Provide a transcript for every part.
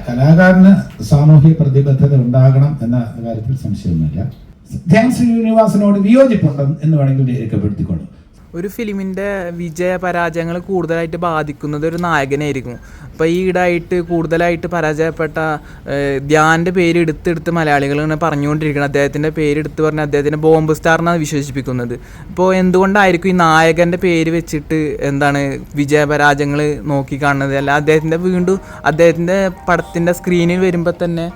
കലാകാരന് സാമൂഹ്യ പ്രതിബദ്ധത ഉണ്ടാകണം എന്ന കാര്യത്തിൽ സംശയമൊന്നുമില്ല. ധ്യാൻ ശ്രീനിവാസനോട് വിയോജിപ്പുണ്ടെന്ന് എന്ന് വേണമെങ്കിൽ രേഖപ്പെടുത്തിക്കൊള്ളു. ഒരു ഫിലിമിൻ്റെ വിജയ പരാജയങ്ങൾ കൂടുതലായിട്ട് ബാധിക്കുന്നത് ഒരു നായകനായിരിക്കും. അപ്പോൾ ഈ ഈടായിട്ട് കൂടുതലായിട്ട് പരാജയപ്പെട്ട ധ്യാൻ്റെ പേര് എടുത്തെടുത്ത് മലയാളികൾ ഇങ്ങനെ പറഞ്ഞുകൊണ്ടിരിക്കണം. അദ്ദേഹത്തിൻ്റെ പേര് എടുത്ത് പറഞ്ഞ് അദ്ദേഹത്തിൻ്റെ ബോംബ് സ്റ്റാർ എന്നാണ് വിശ്വസിപ്പിക്കുന്നത്. ഇപ്പോൾ എന്തുകൊണ്ടായിരിക്കും ഈ നായകൻ്റെ പേര് വെച്ചിട്ട് വിജയ പരാജയങ്ങൾ നോക്കിക്കാണുന്നത്? അല്ല അദ്ദേഹത്തിൻ്റെ പടത്തിൻ്റെ സ്ക്രീനിൽ വരുമ്പോൾ തന്നെ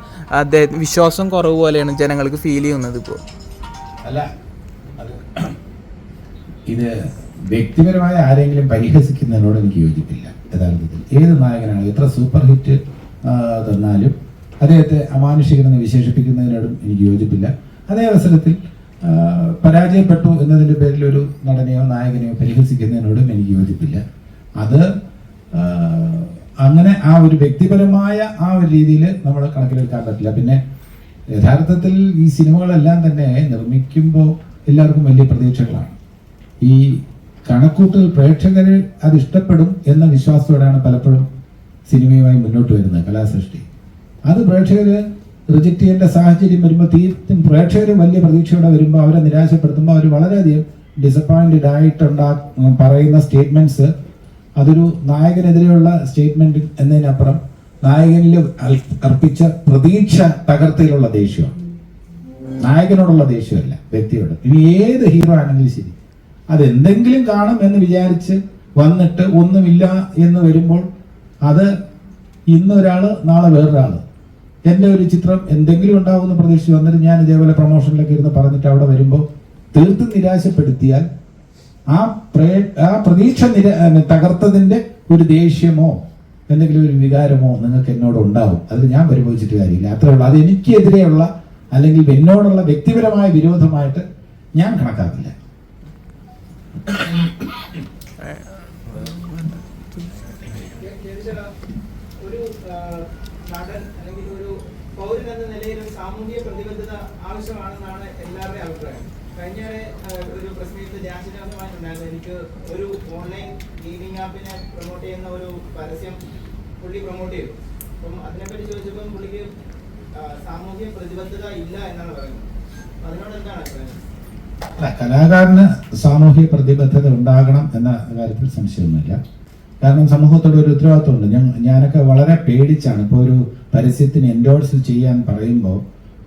വിശ്വാസം കുറവ് പോലെയാണ് ജനങ്ങൾക്ക് ഫീൽ ചെയ്യുന്നത്. ഇപ്പോൾ അല്ല, ഇത് വ്യക്തിപരമായ ആരെങ്കിലും പരിഹസിക്കുന്നതിനോട് എനിക്ക് യോജിപ്പില്ല. യഥാർത്ഥത്തിൽ ഏത് നായകനാണ് എത്ര സൂപ്പർ ഹിറ്റ് തന്നാലും അദ്ദേഹത്തെ അമാനുഷികനെന്ന് വിശേഷിപ്പിക്കുന്നതിനോടും എനിക്ക് യോജിപ്പില്ല. അതേ അവസരത്തിൽ പരാജയപ്പെട്ടു എന്നതിൻ്റെ പേരിൽ ഒരു നടനെയോ നായകനെയോ പരിഹസിക്കുന്നതിനോടും എനിക്ക് യോജിപ്പില്ല. അത് അങ്ങനെ ആ ഒരു വ്യക്തിപരമായ ആ ഒരു രീതിയിൽ നമ്മൾ കണക്കിലെടുക്കാൻ പറ്റില്ല. പിന്നെ യഥാർത്ഥത്തിൽ ഈ സിനിമകളെല്ലാം തന്നെ നിർമ്മിക്കുമ്പോൾ എല്ലാവർക്കും വലിയ പ്രതീക്ഷകളാണ്. ഈ കണക്കൂട്ടൽ പ്രേക്ഷകർ അത് ഇഷ്ടപ്പെടും എന്ന വിശ്വാസത്തോടെയാണ് പലപ്പോഴും സിനിമയുമായി മുന്നോട്ട് വരുന്നത് കലാസൃഷ്ടി. അത് പ്രേക്ഷകർ റിജക്റ്റ് ചെയ്യേണ്ട സാഹചര്യം വരുമ്പോൾ തീർത്തും പ്രേക്ഷകർ വലിയ പ്രതീക്ഷയോടെ വരുമ്പോൾ അവരെ നിരാശപ്പെടുത്തുമ്പോൾ അവർ വളരെയധികം ഡിസപ്പോയിൻറ്റഡ് പറയുന്ന സ്റ്റേറ്റ്മെൻറ്റ്സ് അതൊരു നായകനെതിരെയുള്ള സ്റ്റേറ്റ്മെൻറ്റ് എന്നതിനപ്പുറം നായകനിൽ അർപ്പിച്ച പ്രതീക്ഷ തകർത്തയിലുള്ള ദേഷ്യമാണ്. നായകനോടുള്ള ദേഷ്യമല്ല, വ്യക്തിയോട്. ഇനി ഏത് ഹീറോ ആണെങ്കിലും ശരി, അതെന്തെങ്കിലും കാണും എന്ന് വിചാരിച്ച് വന്നിട്ട് ഒന്നുമില്ല എന്ന് വരുമ്പോൾ അത് ഇന്നൊരാൾ നാളെ വേറൊരാൾ എൻ്റെ ഒരു ചിത്രം എന്തെങ്കിലും ഉണ്ടാവുമെന്ന് പ്രതീക്ഷിച്ച് വന്നിട്ട് ഞാൻ ഇതേപോലെ പ്രൊമോഷനിലൊക്കെ ഇരുന്ന് പറഞ്ഞിട്ട് അവിടെ വരുമ്പോൾ തീർത്തും നിരാശപ്പെടുത്തിയാൽ ആ പ്രതീക്ഷ തകർത്തതിൻ്റെ ഒരു ദേഷ്യമോ എന്തെങ്കിലും ഒരു വികാരമോ നിങ്ങൾക്ക് എന്നോട് ഉണ്ടാവും. അതിൽ ഞാൻ പരിഭവിച്ചിട്ട് കാര്യമില്ല. അത്രേ ഉള്ളൂ. അത് എനിക്കെതിരെയുള്ള അല്ലെങ്കിൽ എന്നോടുള്ള വ്യക്തിപരമായ വിരോധമായിട്ട് ഞാൻ കണക്കാക്കില്ല. ഒരു നടൻ അല്ലെങ്കിൽ ഒരു പൗരൻ എന്ന നിലയിൽ ഒരു സാമൂഹിക പ്രതിബദ്ധത ആവശ്യമാണെന്നാണ് എല്ലാവരുടെയും അഭിപ്രായം. കഴിഞ്ഞ ഒരു പ്രസ് മീറ്റിൽ ധ്യാൻ ശ്രീനിവാസനുമായിട്ടുണ്ടായിരുന്നു. എനിക്ക് ഒരു ഓൺലൈൻ ഗെയിമിംഗ് ആപ്പിനെ പ്രൊമോട്ട് ചെയ്യുന്ന ഒരു പരസ്യം പുള്ളി പ്രൊമോട്ട് ചെയ്തു. അപ്പം അതിനെപ്പറ്റി ചോദിച്ചപ്പം പുള്ളിക്ക് സാമൂഹിക പ്രതിബദ്ധത ഇല്ല എന്നാണ് പറയുന്നത്. അതിനോട് എന്താണ് അഭിപ്രായം? കലാകാരന് സാമൂഹിക പ്രതിബദ്ധത ഉണ്ടാകണം എന്ന കാര്യത്തിൽ സംശയമൊന്നുമില്ല. കാരണം സമൂഹത്തോട് ഒരു ഉത്തരവാദിത്വമുണ്ട്. ഞാനൊക്കെ വളരെ പേടിച്ചാണ് ഇപ്പോൾ ഒരു പരസ്യത്തിന് എൻഡോഴ്സ് ചെയ്യാൻ പറയുമ്പോൾ,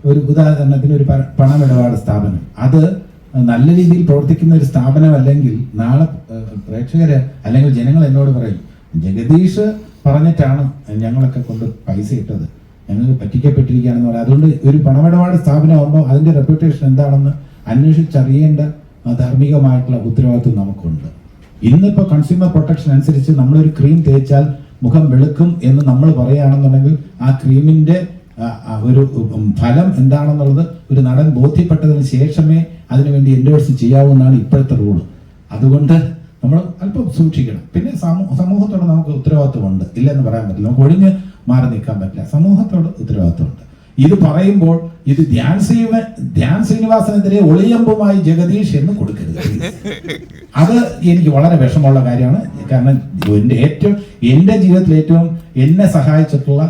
ഒരു ഉദാഹരണത്തിന് ഒരു പണമിടപാട് സ്ഥാപനം, അത് നല്ല രീതിയിൽ പ്രവർത്തിക്കുന്ന ഒരു സ്ഥാപനമല്ലെങ്കിൽ നാളെ പ്രേക്ഷകര് അല്ലെങ്കിൽ ജനങ്ങൾ എന്നോട് പറയും, ജഗദീഷ് പറഞ്ഞിട്ടാണ് ഞങ്ങളൊക്കെ കൊണ്ട് പൈസ ഇട്ടത്, ഞങ്ങൾക്ക് പറ്റിക്കപ്പെട്ടിരിക്കുകയാണെന്ന് പറയാം. അതുകൊണ്ട് ഒരു പണമിടപാട് സ്ഥാപനമാകുമ്പോൾ അതിൻ്റെ റെപ്യൂട്ടേഷൻ എന്താണെന്ന് അന്വേഷിച്ചറിയേണ്ട ധാർമ്മികമായിട്ടുള്ള ഉത്തരവാദിത്വം നമുക്കുണ്ട്. ഇന്നിപ്പോൾ കൺസ്യൂമർ പ്രൊട്ടക്ഷൻ അനുസരിച്ച് നമ്മളൊരു ക്രീം തേച്ചാൽ മുഖം വെളുക്കും എന്ന് നമ്മൾ പറയുകയാണെന്നുണ്ടെങ്കിൽ ആ ക്രീമിൻ്റെ ഒരു ഫലം എന്താണെന്നുള്ളത് ഒരു നടൻ ബോധ്യപ്പെട്ടതിന് ശേഷമേ അതിനുവേണ്ടി എൻഡോഴ്സ് ചെയ്യാവൂന്നാണ് ഇപ്പോഴത്തെ റൂള്. അതുകൊണ്ട് നമ്മൾ അല്പം സൂക്ഷിക്കണം. പിന്നെ സമൂഹത്തോട് നമുക്ക് ഉത്തരവാദിത്വമുണ്ട്, ഇല്ലെന്ന് പറയാൻ പറ്റില്ല. നമുക്ക് ഒഴിഞ്ഞ് മാറി നിൽക്കാൻ പറ്റില്ല. സമൂഹത്തോട് ഉത്തരവാദിത്വമുണ്ട്. ഇത് പറയുമ്പോൾ ഇത് ധ്യാൻ ശ്രീനിവാസനെതിരെ ഒളിയമ്പുമായി ജഗദീഷ് എന്ന് കൊടുക്കരുത്. അത് എനിക്ക് വളരെ വിഷമമുള്ള കാര്യമാണ്. കാരണം എൻ്റെ ജീവിതത്തിൽ ഏറ്റവും എന്നെ സഹായിച്ചിട്ടുള്ള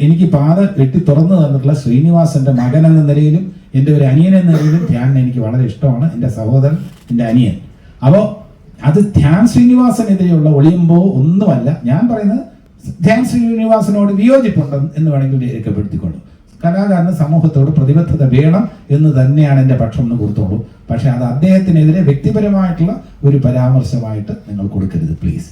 എനിക്ക് പാത വെട്ടി തുറന്നു തന്നിട്ടുള്ള ശ്രീനിവാസന്റെ മകൻ എന്ന നിലയിലും എൻ്റെ ഒരു അനിയൻ എന്ന നിലയിലും ധ്യാനിനെ എനിക്ക് വളരെ ഇഷ്ടമാണ്. എൻ്റെ സഹോദരൻ, എൻ്റെ അനിയൻ. അപ്പോൾ അത് ധ്യാൻ ശ്രീനിവാസനെതിരെയുള്ള ഒളിയമ്പോ ഒന്നുമല്ല. ഞാൻ പറയുന്നത് ധ്യാൻ ശ്രീനിവാസനോട് വിയോജിപ്പുണ്ടെന്ന് എന്ന് വേണമെങ്കിൽ രേഖപ്പെടുത്തിക്കൊള്ളു. കലാകാരന് സമൂഹത്തോട് പ്രതിബദ്ധത വേണം എന്ന് തന്നെയാണ് എൻ്റെ പക്ഷം എന്ന് കൊടുത്തോളൂ. പക്ഷെ അത് അദ്ദേഹത്തിനെതിരെ വ്യക്തിപരമായിട്ടുള്ള ഒരു പരാമർശമായിട്ട് നിങ്ങൾ കൊടുക്കരുത്, പ്ലീസ്.